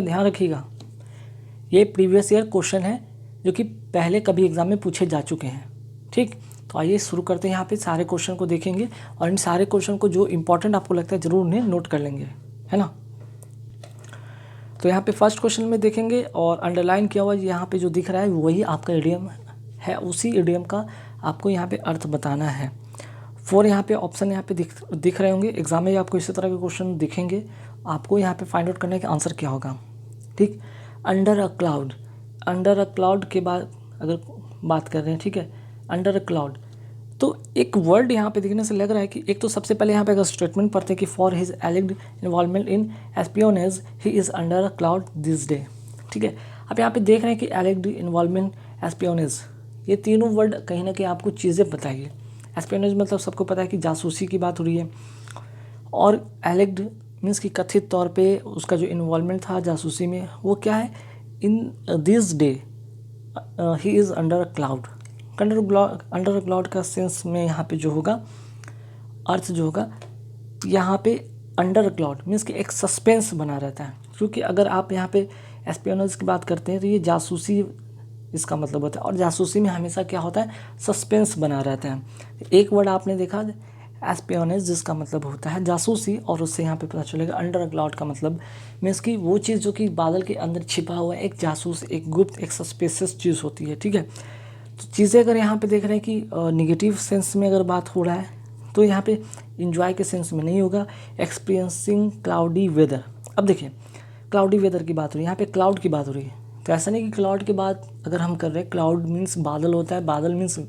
ध्यान रखिएगा, ये प्रीवियस ईयर क्वेश्चन है जो कि पहले कभी एग्जाम में पूछे जा चुके हैं। ठीक, तो आइए शुरू करते हैं। यहाँ पे सारे क्वेश्चन को देखेंगे और इन सारे क्वेश्चन को जो इंपॉर्टेंट आपको लगता है जरूर उन्हें नोट कर लेंगे, है ना। तो यहाँ पे फर्स्ट क्वेश्चन में देखेंगे और अंडरलाइन किया हुआ यहाँ पे जो दिख रहा है वही आपका इडियम है, उसी इडियम का आपको यहाँ पे अर्थ बताना है। 4 यहाँ पे ऑप्शन यहाँ पे दिख रहे होंगे, एग्जाम में आपको इसी तरह के क्वेश्चन दिखेंगे, आपको यहाँ पे फाइंड आउट करना है कि आंसर क्या होगा। ठीक, under a cloud, under a cloud के बाद अगर बात कर रहे हैं, ठीक है, अंडर अ क्लाउड, तो एक वर्ड यहाँ पे दिखने से लग रहा है कि एक तो सबसे पहले यहाँ पे अगर स्टेटमेंट पढ़ते हैं कि for his alleged involvement in espionage he is under a cloud this day. ठीक है, अब यहाँ पे देख रहे हैं कि एलिग्ड इन्वॉल्वमेंट, एस्पियोनेज, ये तीनों वर्ड कहीं ना कहीं आपको चीज़ें बताइए। एस्पियोनेज मतलब सबको पता है कि जासूसी की बात हो रही है, और एलिग्ड मीन्स कि कथित तौर पे उसका जो इन्वॉल्वमेंट था जासूसी में वो क्या है, in this day he is under a cloud. Under cloud का सेंस में यहाँ पे जो होगा अर्थ जो होगा यहाँ पे अंडर क्लाउड मीन्स कि एक सस्पेंस बना रहता है, क्योंकि अगर आप यहाँ पे एस्पियोनेज की बात करते हैं तो ये जासूसी इसका मतलब होता है, और जासूसी में हमेशा क्या होता है, सस्पेंस बना रहता है। एक वर्ड आपने देखा एस्पियोनेज जिसका मतलब होता है जासूसी, और उससे यहाँ पे पता चलेगा अंडर क्लाउड का मतलब मीन्स कि वो चीज़ जो कि बादल के अंदर छिपा हुआ है, एक जासूस, एक गुप्त, एक सस्पेशियस चीज़ होती है। ठीक है, तो चीज़ें अगर यहाँ पे देख रहे हैं कि निगेटिव सेंस में अगर बात हो रहा है तो यहाँ पे इंजॉय के सेंस में नहीं होगा, एक्सपीरियंसिंग क्लाउडी वेदर। अब देखिए क्लाउडी वेदर की बात हो रही है, यहाँ पे क्लाउड की बात हो रही है, तो ऐसा नहीं कि क्लाउड के बाद अगर हम कर रहे हैं, क्लाउड मीन्स बादल होता है, बादल मीन्स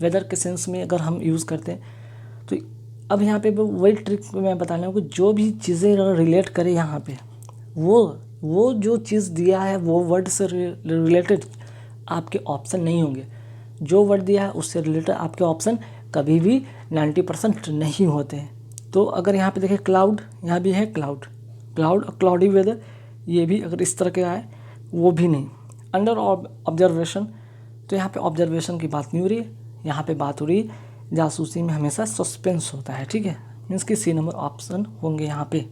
वेदर के सेंस में अगर हम यूज़ करते हैं। तो अब यहाँ पे वही ट्रिक मैं बताने हूँ कि जो भी चीज़ें रिलेट करें यहाँ पे वो जो चीज़ दिया है वो वर्ड से रिलेटेड आपके ऑप्शन नहीं होंगे, जो वर्ड दिया है उससे रिलेटेड आपके ऑप्शन कभी भी 90% नहीं होते हैं। तो अगर यहाँ पे देखें क्लाउड, यहाँ भी है क्लाउड, क्लाउड क्लाउडी वेदर, ये भी अगर इस तरह के आए वो भी नहीं। अंडर ऑब्जर्वेशन, तो यहाँ पे ऑब्जर्वेशन की बात नहीं हो रही है, यहाँ पे बात हो रही है जासूसी में हमेशा सस्पेंस होता है। ठीक है, मीन्स कि सी नंबर ऑप्शन होंगे यहाँ पे।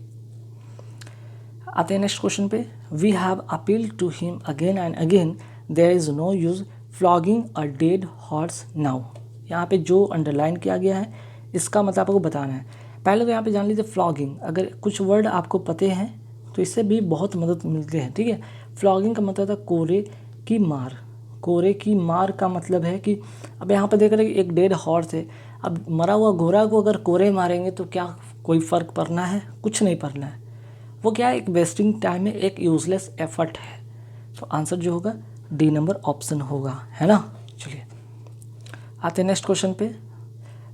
आते हैं नेक्स्ट क्वेश्चन पे, we have appeal to him again and again, there is no use flogging a dead horse now. यहाँ पे जो अंडरलाइन किया गया है इसका मतलब आपको बताना है। पहले तो यहाँ पे जान लीजिए फ्लॉगिंग, अगर कुछ वर्ड आपको पते हैं तो इससे भी बहुत मदद मिलती है। ठीक है, फ्लॉगिंग का मतलब था कोरे की मार, कोरे की मार का मतलब है कि अब यहाँ पर देख रहे हैं कि एक डेड हॉर्स है, अब मरा हुआ घोड़ा को अगर कोरे मारेंगे तो क्या कोई फ़र्क पड़ना है, कुछ नहीं पड़ना है, वो क्या है, एक वेस्टिंग टाइम है, एक यूजलेस एफर्ट है। तो आंसर जो होगा डी नंबर ऑप्शन होगा, है ना। चलिए आते हैं नेक्स्ट क्वेश्चन पे।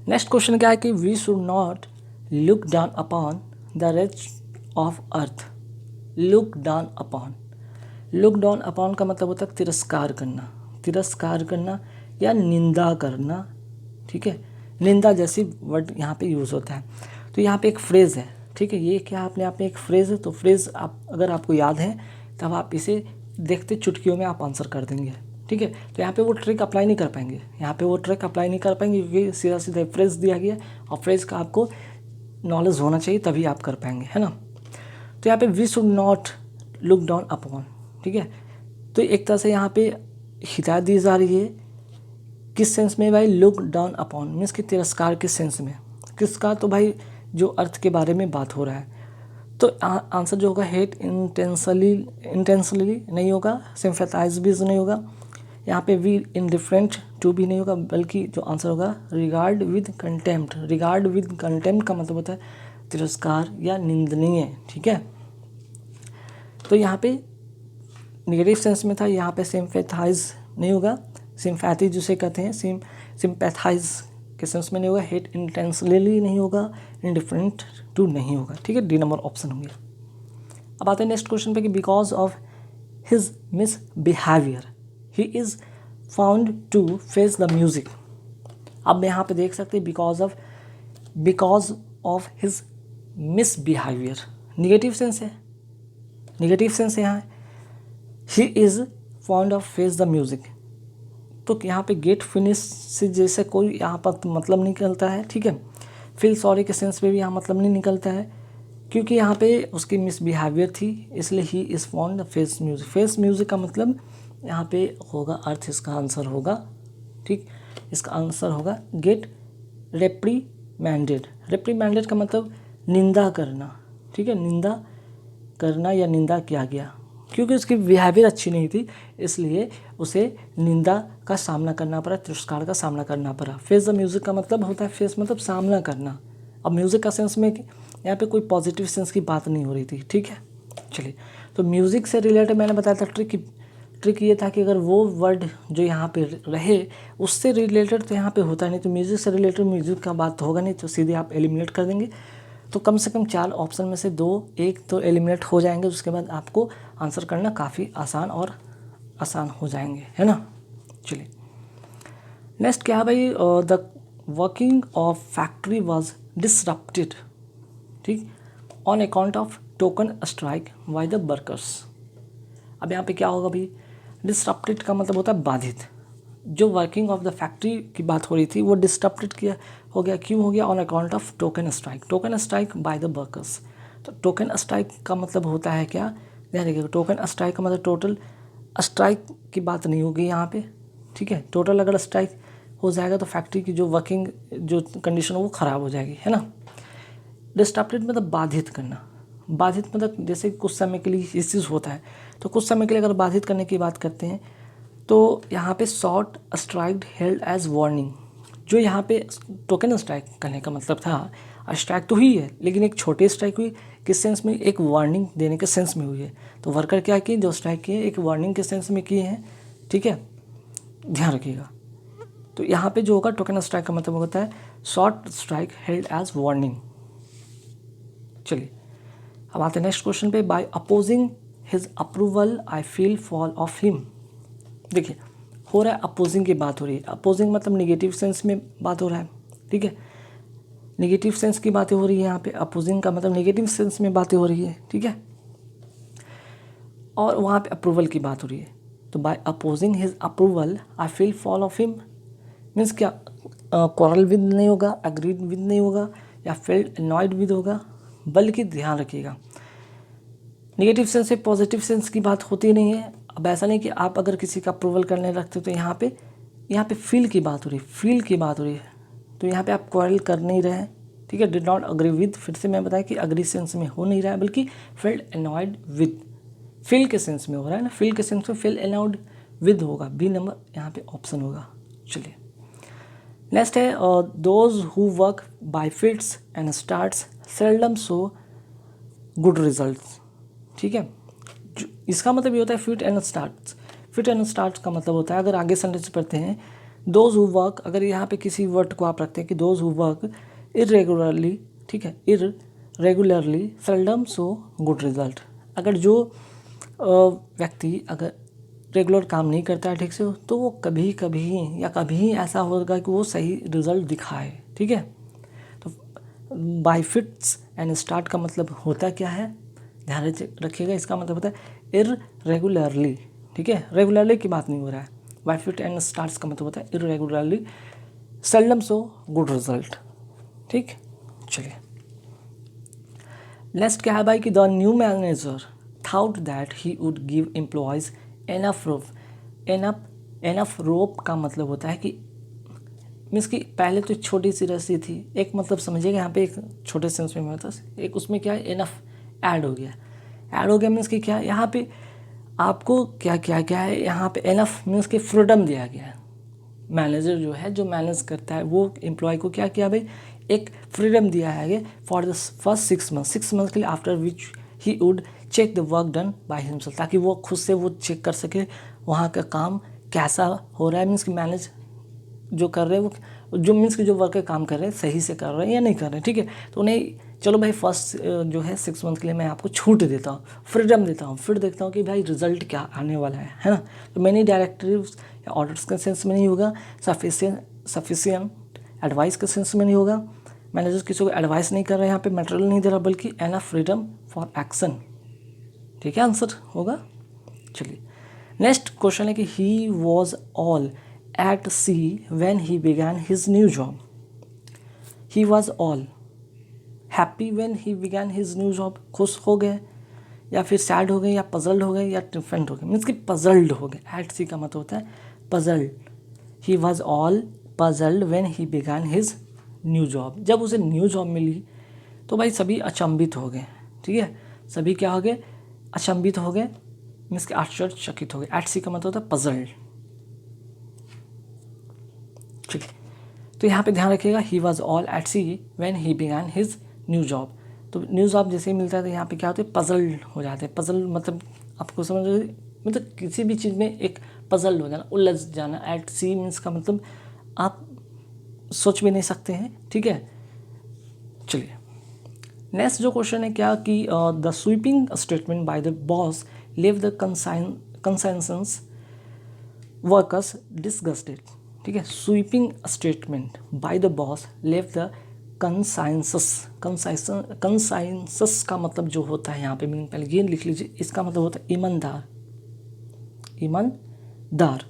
नेक्स्ट क्वेश्चन क्या है कि we should not look down upon the rest of earth. Look down upon, look down upon का मतलब होता है तिरस्कार करना, तिरस्कार करना या निंदा करना। ठीक है, निंदा जैसी वर्ड यहाँ पे यूज़ होता है। तो यहाँ पे एक फ्रेज़ है, ठीक है, ये क्या अपने आप में एक फ्रेज़ है, तो फ्रेज़ आप अगर आपको याद है तब आप इसे देखते चुटकियों में आप आंसर कर देंगे। ठीक है, तो यहाँ पे वो ट्रिक अप्लाई नहीं कर पाएंगे, यहाँ पे वो ट्रिक अप्लाई नहीं कर पाएंगे क्योंकि सीधा सीधा फ्रेज़ दिया गया और फ्रेज़ का आपको नॉलेज होना चाहिए तभी आप कर पाएंगे, है ना। तो यहाँ पे we should not look down upon, ठीक है, तो एक तरह से यहाँ पे हिदायत दी जा रही है, किस सेंस में भाई, लुक डाउन अपॉन मीन्स कि तिरस्कार के सेंस में, किसका, तो भाई जो अर्थ के बारे में बात हो रहा है। तो आंसर जो होगा हेट इंटेंशनली नहीं होगा, सिंपैथाइज भी नहीं होगा, यहाँ पे वी इनडिफरेंट टू भी नहीं होगा, बल्कि जो आंसर होगा regard with contempt. Regard with contempt का मतलब होता है तिरस्कार या निंदनीय। ठीक है, तो यहाँ पे नेगेटिव सेंस में था, यहाँ पे सिंपैथाइज नहीं होगा, सिंपैथी जिसे कहते हैं सिंपैथाइज के सेंस में नहीं होगा, हेट इंटेंशनली नहीं होगा, इनडिफरेंट टू नहीं होगा। ठीक है, डी नंबर ऑप्शन होंगे। अब आते हैं नेक्स्ट क्वेश्चन पे कि because of his misbehaviour he is found to face the music. अब यहाँ पे देख सकते हैं because of his misbehaviour, negative sense है, निगेटिव सेंस यहाँ है, he is found of face the music, तो यहाँ पे गेट फिनिश से जैसे कोई यहाँ पर मतलब नहीं निकलता है। ठीक है, फील सॉरी के सेंस में भी यहाँ मतलब नहीं निकलता है, क्योंकि यहाँ पे उसकी मिसबिहेवियर थी, इसलिए he is fond the face music. Face music का मतलब यहाँ पे होगा अर्थ, इसका आंसर होगा, ठीक, इसका आंसर होगा गेट रेप्रीमेंडेड। रेप्रीमेंडेड का मतलब निंदा करना, ठीक है, निंदा करना या निंदा किया गया, क्योंकि उसकी बिहेवियर अच्छी नहीं थी इसलिए उसे निंदा का सामना करना पड़ा, तिरस्कार का सामना करना पड़ा। फेस द म्यूज़िक का मतलब होता है, फेस मतलब सामना करना। अब म्यूज़िक का सेंस में यहाँ पे कोई पॉजिटिव सेंस की बात नहीं हो रही थी, ठीक है। चलिए, तो म्यूज़िक से रिलेटेड मैंने बताया था ट्रिक ये था कि अगर वो वर्ड जो यहाँ पे रहे उससे रिलेटेड तो यहाँ पे होता नहीं, तो म्यूज़िक से रिलेटेड म्यूज़िक का बात होगा नहीं, तो सीधे आप एलिमिनेट कर देंगे। तो कम से कम 4 ऑप्शन में से 1 तो एलिमिनेट हो जाएंगे, उसके बाद आपको आंसर करना काफ़ी आसान हो जाएंगे, है ना। चलिए, नेक्स्ट क्या है भाई, the working of factory was disrupted, ठीक, on account of token strike by the workers. अब यहाँ पे क्या होगा भाई, डिसरप्टेड का मतलब होता है बाधित। जो वर्किंग ऑफ द फैक्ट्री की बात हो रही थी वो डिसरप्टेड हो गया, क्यों हो गया, on account of token strike. Token strike by the workers, तो टोकन स्ट्राइक का मतलब होता है क्या, ध्यान रखिएगा, टोकन स्ट्राइक का मतलब टोटल स्ट्राइक की बात नहीं होगी यहाँ पे, ठीक है। टोटल अगर स्ट्राइक हो जाएगा तो फैक्ट्री की जो वर्किंग जो कंडीशन है वो ख़राब हो जाएगी, है ना। डिस्टर्बेड मतलब बाधित करना, बाधित मतलब जैसे कुछ समय के लिए ये चीज़ होता है, तो कुछ समय के लिए अगर बाधित करने की बात करते हैं तो यहाँ पे short strike held as warning. जो यहाँ पे टोकन स्ट्राइक करने का मतलब था, स्ट्राइक तो हुई है लेकिन एक छोटी स्ट्राइक हुई, किस सेंस में, एक वार्निंग देने के सेंस में हुई है। तो वर्कर क्या किए, जो स्ट्राइक किए एक वार्निंग के सेंस में किए हैं, ठीक है, ध्यान रखिएगा। तो यहाँ पे जो होगा टोकन स्ट्राइक का मतलब होता है short strike held as warning. चलिए, अब आते हैं नेक्स्ट क्वेश्चन पे, by opposing his approval I feel fall of him. देखिए, हो रहा है अपोजिंग की बात हो रही है, अपोजिंग मतलब निगेटिव सेंस में बात हो रहा है, ठीक है, निगेटिव सेंस की बातें हो रही है यहाँ पे, अपोजिंग का मतलब निगेटिव सेंस में बातें हो रही है, ठीक है, और वहाँ पे अप्रूवल की बात हो रही है। तो by opposing his approval I feel fall of him means क्या, क्वारल विद नहीं होगा, अग्रीड विद नहीं होगा, या फेल्ड अनॉयड विद होगा, बल्कि ध्यान रखिएगा निगेटिव सेंस से पॉजिटिव सेंस की बात होती नहीं है। अब ऐसा नहीं कि आप अगर किसी का अप्रूवल करने रखते हो तो यहाँ पे फील की बात हो रही है, फील की बात हो रही है, तो यहाँ पे आप क्वारल कर नहीं रहे हैं, ठीक है। डिड नॉट अग्री विद, फिर से मैं बताया कि अग्री सेंस में हो नहीं रहा है, बल्कि फेल्ड अनॉयड विद, फील के सेंस में हो रहा है ना, फील के सेंस में फेल्ड अनॉयड विद होगा, बी नंबर यहाँ पे ऑप्शन होगा। चलिए, नेक्स्ट है those who work by fits and starts seldom show good results, ठीक है। इसका मतलब ये होता है fit and starts. Fit and starts का मतलब होता है, अगर आगे सेंटेंस पढ़ते हैं, दोज हु वर्क, अगर यहाँ पे किसी वर्ड को आप रखते हैं कि दोज हु वर्क इरेगुलरली, ठीक है, irregularly seldom show good result. अगर जो व्यक्ति अगर रेगुलर काम नहीं करता है ठीक से, तो वो कभी कभी या कभी ऐसा होगा कि वो सही रिजल्ट दिखाए, ठीक है। तो बाय फिट्स एंड स्टार्ट का मतलब होता क्या है, ध्यान रखिएगा, इसका मतलब होता है इरेगुलरली, ठीक है, रेगुलरली की बात नहीं हो रहा है। बाय फिट एंड स्टार्ट्स का मतलब होता है irregularly seldom show good result, ठीक। चलिए, नेक्स्ट क्या है भाई कि the new manager thought that he would give employees enough rope का मतलब होता है कि मीन्स कि पहले तो छोटी सी रस्सी थी, एक मतलब समझिएगा यहाँ पे एक छोटे सेंस में मतलब एक उसमें क्या है एनफ ऐड हो गया मीन्स कि क्या यहाँ पे आपको क्या है यहाँ पे एनफ मीन्स कि फ्रीडम दिया गया है। मैनेजर जो है, जो मैनेज करता है, वो एम्प्लॉय को क्या किया भाई, एक फ्रीडम दिया है फॉर द फर्स्ट 6 मंथ के लिए, after which he would check the work done by himself, ताकि वो खुद से वो चेक कर सके वहाँ का काम कैसा हो रहा है, मीन्स कि मैनेज जो कर रहे हैं वो जो मीन्स कि जो वर्कर काम कर रहे हैं सही से कर रहे हैं या नहीं कर रहे हैं, ठीक है। तो उन्हें चलो भाई फर्स्ट जो है 6 मंथ के लिए मैं आपको छूट देता हूँ, फ्रीडम देता हूँ, फिर देखता हूँ कि भाई रिजल्ट क्या आने वाला है ना। तो मैनी डायरेक्टिव्स या ऑर्डर्स के सेंस में नहीं होगा, सफिशिएंट एडवाइस के सेंस में नहीं होगा, मैनेजर किसी को एडवाइस नहीं कर रहा है, यहाँ पे मटेरियल नहीं दे रहा, बल्कि एनफ फ्रीडम फॉर एक्शन, ठीक है, आंसर होगा। चलिए, नेक्स्ट क्वेश्चन है कि he was all at see when he began his new job. He was all happy when he began his new job, खुश हो गए, या फिर सैड हो गए, या पजल्ड हो गए, या डिफरेंट हो गए, मीन्स कि पजल्ड हो गए। एट सी का मतलब होता है puzzled. He was all puzzled when he began his new job, जब उसे न्यू जॉब मिली तो भाई सभी अचंभित हो गए। ठीक है, सभी क्या हो गए, अचंभित हो गए, मीन्स कि आश्चर्यचकित हो गए। एट सी का मतलब होता है पजल्ड। ठीक है, तो यहाँ पे ध्यान रखिएगा, he was all at see when he began his new job. तो न्यू जॉब जैसे ही मिलता है तो यहाँ पे क्या होते हैं, पजल्ड हो जाते हैं। पजल मतलब आपको समझ रहे, मतलब किसी भी चीज़ में एक पजल हो जाना, उलझ जाना। एट सी मीन्स का मतलब आप सोच भी नहीं सकते हैं। ठीक है, चलिए नेक्स्ट जो क्वेश्चन है क्या कि the sweeping statement by the boss लेव द कंसेंसस वर्कर्स डिसगस्टेड। ठीक है, sweeping statement by the boss लेव द कंसाइंसस। कंसाइंसस का मतलब जो होता है यहाँ पे, मीनिंग पहले ये लिख लीजिए, इसका मतलब होता है ईमानदार। ईमानदार,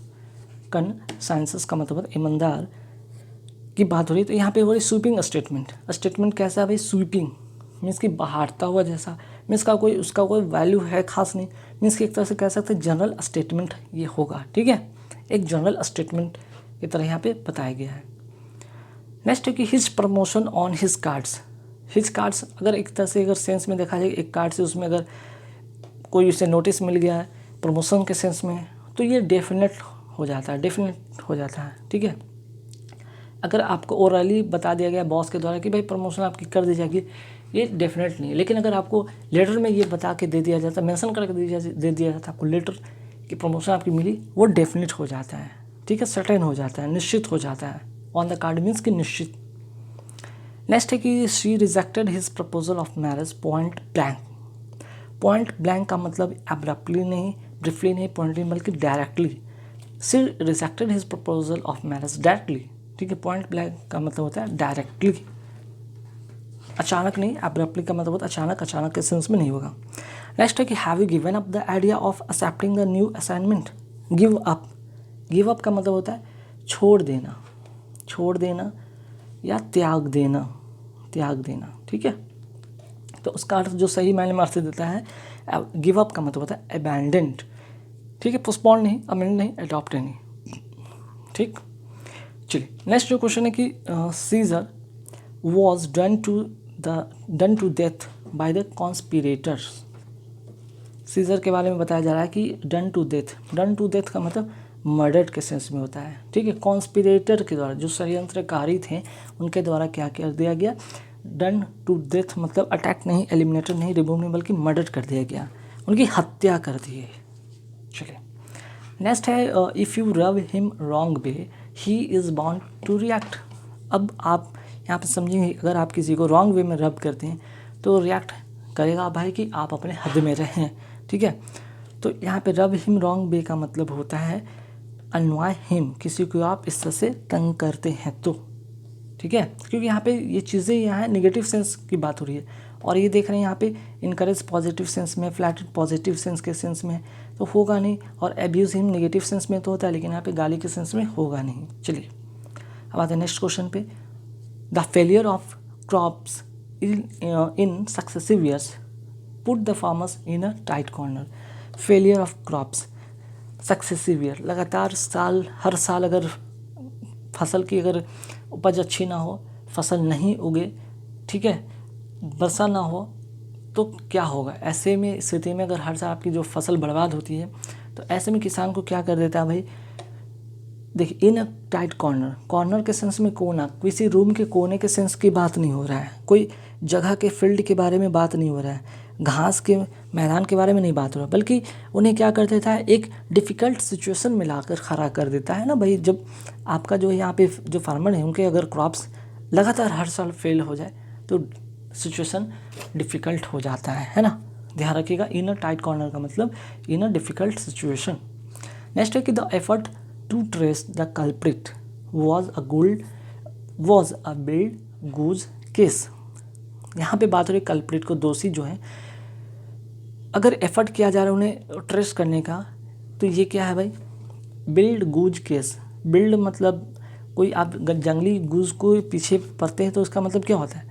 कंसाइंसस का मतलब होता है ईमानदार की बात हो रही है। तो यहाँ पे हो रही स्वीपिंग स्टेटमेंट। स्टेटमेंट कैसा है भाई, स्वीपिंग मीन्स कि बहारता हुआ जैसा, मीन्स का कोई उसका कोई वैल्यू है खास नहीं, मीन्स कि एक तरह से कह सकते हैं जनरल स्टेटमेंट ये होगा। ठीक है, एक जनरल स्टेटमेंट की तरह यहाँ पे बताया गया है। नेक्स्ट है कि his promotion on his cards. His cards अगर एक तरह से अगर सेंस में देखा जाए, एक कार्ड से उसमें अगर कोई उसे नोटिस मिल गया है प्रमोशन के सेंस में, तो ये डेफिनेट हो जाता है, डेफिनेट हो जाता है। ठीक है, अगर आपको ओरली बता दिया गया बॉस के द्वारा कि भाई प्रमोशन आपकी कर दी जाएगी, ये डेफिनेट नहीं है। लेकिन अगर आपको लेटर में ये बता के दे दिया जाता, मेंशन करके दे दिया जाता आपको लेटर कि प्रमोशन आपकी मिली, वो डेफिनेट हो जाता है। ठीक है, सर्टेन हो जाता है, निश्चित हो जाता है। ऑन द कार्ड मीन्स कि निश्चित। नेक्स्ट है कि she rejected his proposal of marriage point blank. Point blank का मतलब एब्रप्टली नहीं, ब्रीफली नहीं, पॉइंटली, बल्कि directly. She rejected his proposal of marriage directly. ठीक है, पॉइंट ब्लैंक का मतलब होता है डायरेक्टली, अचानक नहीं। एब्रप्टली का मतलब होता है अचानक, अचानक के सेंस में नहीं होगा। नेक्स्ट है कि have you given up the idea of accepting the new assignment. Give up, give up का मतलब होता है छोड़ देना, छोड़ देना या त्याग देना, त्याग देना। ठीक है, तो उसका अर्थ जो सही मायने में अर्थ देता है, गिव अप का मतलब होता है अबैंडेंड। ठीक है, पोस्टपोन नहीं, अमेंड नहीं, अडॉप्ट नहीं। ठीक, चलिए नेक्स्ट जो क्वेश्चन है कि Caesar was done to death by the conspirators. Caesar के बारे में बताया जा रहा है कि done to death, done to death का मतलब मर्डर के सेंस में होता है। ठीक है, कॉन्स्पिरेटर के द्वारा, जो षड्यंत्रकारी थे उनके द्वारा क्या कर दिया गया, डन टू डेथ मतलब अटैक नहीं, एलिमिनेटेड नहीं, रिमूव नहीं, बल्कि मर्डर कर दिया गया, उनकी हत्या कर दी। चलिए नेक्स्ट है if you rub him wrong way he is bound to react. अब आप यहाँ पे समझेंगे, अगर आप किसी को रॉन्ग वे में रब करते हैं तो रिएक्ट करेगा भाई कि आप अपने हद में रहें। ठीक है, तो यहाँ पे रब हिम रॉन्ग वे का मतलब होता है अनवाय हिम, किसी को आप इस तरह से तंग करते हैं तो। ठीक है, क्योंकि यहाँ पे ये चीज़ें यहाँ नेगेटिव सेंस की बात हो रही है, और ये देख रहे हैं यहाँ पे इनकरेज पॉजिटिव सेंस में, फ्लैटेड पॉजिटिव सेंस के सेंस में तो होगा नहीं, और एब्यूज हिम नेगेटिव सेंस में तो होता है, लेकिन यहाँ पे गाली के सेंस में होगा नहीं। चलिए अब आते हैं नेक्स्ट क्वेश्चन पे। The failure of crops in successive years put the farmers in a tight corner. Failure of crops successive year, लगातार साल, हर साल अगर फसल की अगर उपज अच्छी ना हो, फसल नहीं उगे, ठीक है, वर्षा ना हो, तो क्या होगा ऐसे में, स्थिति में अगर हर साल आपकी जो फसल बर्बाद होती है, तो ऐसे में किसान को क्या कर देता है भाई, देखिए इन अ टाइट कॉर्नर, कॉर्नर के सेंस में कोना, किसी रूम के कोने के सेंस की बात नहीं हो रहा है, कोई जगह के फील्ड के बारे में बात नहीं हो रहा है, घास के मैदान के बारे में नहीं बात हो रहा, बल्कि उन्हें क्या कर देता है, एक डिफ़िकल्ट सिचुएशन में लाकर खड़ा कर देता है ना भाई। जब आपका जो यहाँ पे जो फार्मर है उनके अगर क्रॉप्स लगातार हर साल फेल हो जाए तो सिचुएशन डिफ़िकल्ट हो जाता है ना। ध्यान रखिएगा, इन अ टाइट कॉर्नर का मतलब in a difficult situation. Next है कि the effort to trace the culprit was a wild goose chase. यहाँ पे बात हो रही कल्प्रिट को, दोषी जो है, अगर एफर्ट किया जा रहा है उन्हें ट्रेस करने का, तो ये क्या है भाई, बिल्ड गूज केस। बिल्ड मतलब कोई आप जंगली गूज को पीछे पड़ते हैं तो उसका मतलब क्या होता है,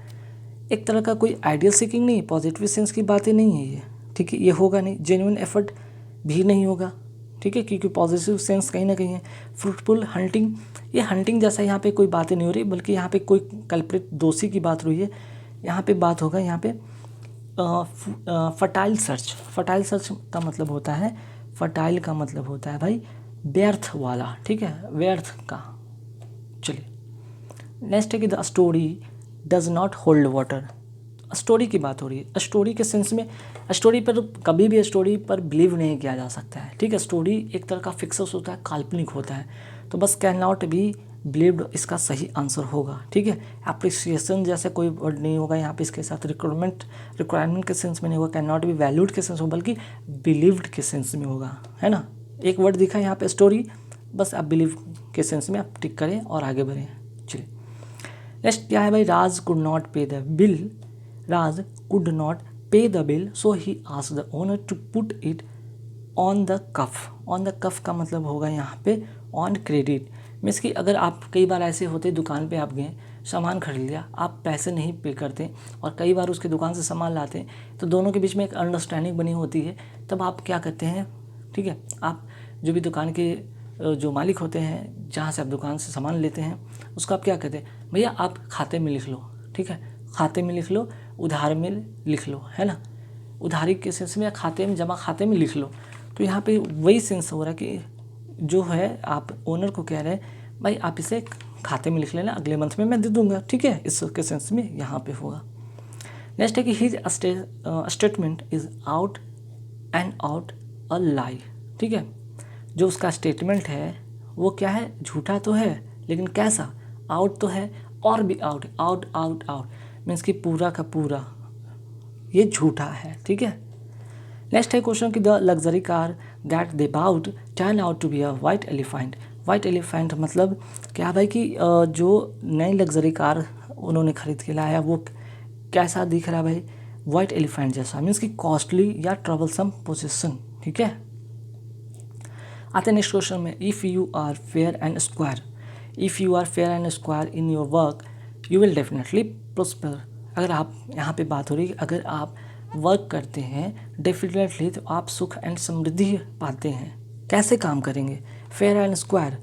एक तरह का कोई आइडियल सीकिंग नहीं, पॉजिटिव सेंस की बातें नहीं है ये, ठीक है, ये होगा नहीं। जेन्युइन एफर्ट भी नहीं होगा, ठीक है, क्योंकि पॉजिटिव सेंस कहीं ना कहीं है। फ्रूटफुल हंटिंग, ये हंटिंग जैसा यहाँ पे कोई बातें नहीं हो रही, बल्कि यहाँ पे कोई कल्प्रिट दोषी की बात हो रही है। यहाँ पे बात होगा यहाँ पे फर्टाइल सर्च। फर्टाइल सर्च का मतलब होता है, फर्टाइल का मतलब होता है भाई व्यर्थ वाला, ठीक है, व्यर्थ का। चलिए नेक्स्ट है कि the story does not hold water. Story की बात हो रही है। स्टोरी के सेंस में स्टोरी पर कभी भी स्टोरी पर बिलीव नहीं किया जा सकता है, ठीक है। स्टोरी एक तरह का फिक्सस होता है, काल्पनिक होता है, तो बस कैन नॉट बी बिलीव्ड इसका सही आंसर होगा, ठीक है। एप्रिसिएशन जैसे कोई वर्ड नहीं होगा यहाँ पे इसके साथ। रिक्वायरमेंट के सेंस में नहीं होगा, कैन नॉट बी वैल्यूड के सेंस होगा, बल्कि बिलीव्ड के सेंस में होगा, है ना। एक वर्ड दिखा यहाँ पे स्टोरी, बस आप बिलीव के सेंस में आप टिक करें और आगे बढ़ें। चलिए नेक्स्ट क्या है भाई, राज कुड नॉट पे the bill. Raj could not pay the bill, so he asked the owner to put it on the cuff. On the cuff का मतलब होगा यहाँ पे on credit। मीन्स कि अगर आप कई बार ऐसे होते, दुकान पे आप गए, सामान खरीद लिया, आप पैसे नहीं पे करते और कई बार उसके दुकान से सामान लाते हैं, तो दोनों के बीच में एक अंडरस्टैंडिंग बनी होती है। तब आप क्या करते हैं, ठीक है, आप जो भी दुकान के जो मालिक होते हैं, जहाँ से आप दुकान से सामान लेते हैं, उसको आप क्या कहते हैं, भैया आप खाते में लिख लो, ठीक है, खाते में लिख लो, उधार में लिख लो, है ना। उधारी के सेंस में या खाते में, जमा खाते में लिख लो। तो यहाँ पे वही सेंस हो रहा है कि जो है आप ओनर को कह रहे हैं भाई आप इसे खाते में लिख लेना, अगले मंथ में मैं दे दूंगा, ठीक है, इसके सेंस में यहाँ पे होगा। नेक्स्ट है कि his statement is out and out a lie, ठीक है। जो उसका स्टेटमेंट है वो क्या है, झूठा तो है, लेकिन कैसा, आउट तो है और भी out, out out out means कि पूरा का पूरा ये झूठा है, ठीक है। नेक्स्ट है क्वेश्चन कि the luxury car that they bought turn out to be a white elephant. White elephant मतलब क्या भाई कि जो नई लग्जरी कार उन्होंने खरीद के लाया वो कैसा दिख रहा है भाई, वाइट एलिफेंट जैसा, मीन्स कि कॉस्टली या ट्रबलसम पोजीशन, ठीक है। आते नेक्स्ट क्वेश्चन में, if you are fair and square. If you are fair and square in your work you will definitely prosper. अगर आप यहाँ पे बात हो रही है, अगर आप वर्क करते हैं डेफिनेटली तो आप सुख एंड समृद्धि पाते हैं। कैसे काम करेंगे, फेयर एंड स्क्वायर।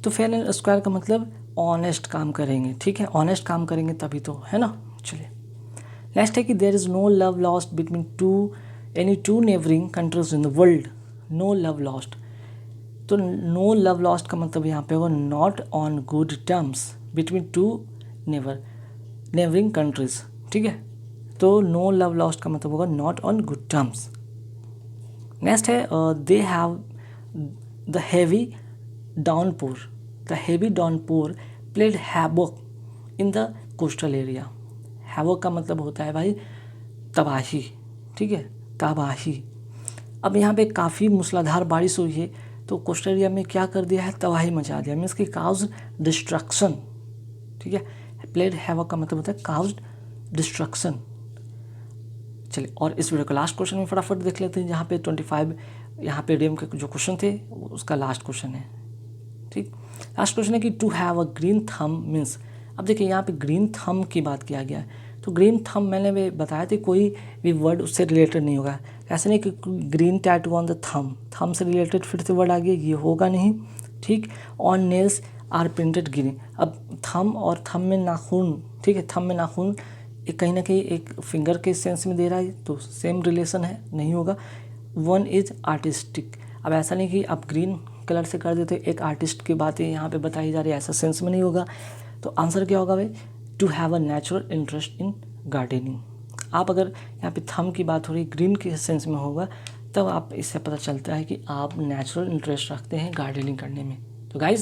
तो फेयर एंड स्क्वायर का मतलब ऑनेस्ट काम करेंगे, ठीक है, ऑनेस्ट काम करेंगे तभी तो, है ना। चलिए नेक्स्ट है कि there is no love lost between any two neighbouring countries in the world. No love lost, तो नो लव लॉस्ट का मतलब यहाँ पे होगा not on good terms between two neighbouring countries, ठीक है। तो नो लव लॉस्ट का मतलब होगा not on good terms. Next है they have the heavy downpour. The heavy downpour played havoc in the coastal area. Havoc का मतलब होता है भाई तबाही, ठीक है, तबाही। अब यहाँ पे काफ़ी मूसलाधार बारिश हुई है, तो कोस्टल एरिया में क्या कर दिया है, तबाही मचा दिया, मीन्स कि काउज डिस्ट्रक्शन, ठीक है। प्लेड हैवोक का मतलब होता है काउज डिस्ट्रक्शन। चलिए और इस वीडियो का लास्ट क्वेश्चन में फटाफट देख लेते हैं, जहाँ पे 25 यहाँ पे डीएम के जो क्वेश्चन थे उसका लास्ट क्वेश्चन है, ठीक। लास्ट क्वेश्चन है कि to have a green thumb means. अब देखिए यहाँ पे ग्रीन थंब की बात किया गया है, तो ग्रीन थंब मैंने बताया था कोई भी वर्ड उससे रिलेटेड नहीं होगा। ऐसा नहीं कि green tattoo on the thumb से रिलेटेड फिर से वर्ड आ गया, ये होगा नहीं, ठीक। On nails are printed green. अब थंब और थंब में नाखून, ठीक है, थंब में नाखून एक कहीं ना कहीं एक फिंगर के सेंस में दे रहा है, तो सेम रिलेशन है, नहीं होगा। One is artistic. अब ऐसा नहीं कि आप ग्रीन कलर से कर देते, एक आर्टिस्ट की बातें यहाँ पे बताई जा रही है, ऐसा सेंस में नहीं होगा। तो आंसर क्या होगा भाई, to have a natural interest in gardening. आप अगर यहाँ पे थंब की बात हो रही ग्रीन के सेंस में होगा, तब आप इससे पता चलता है कि आप नेचुरल इंटरेस्ट रखते हैं गार्डनिंग करने में। तो गाइस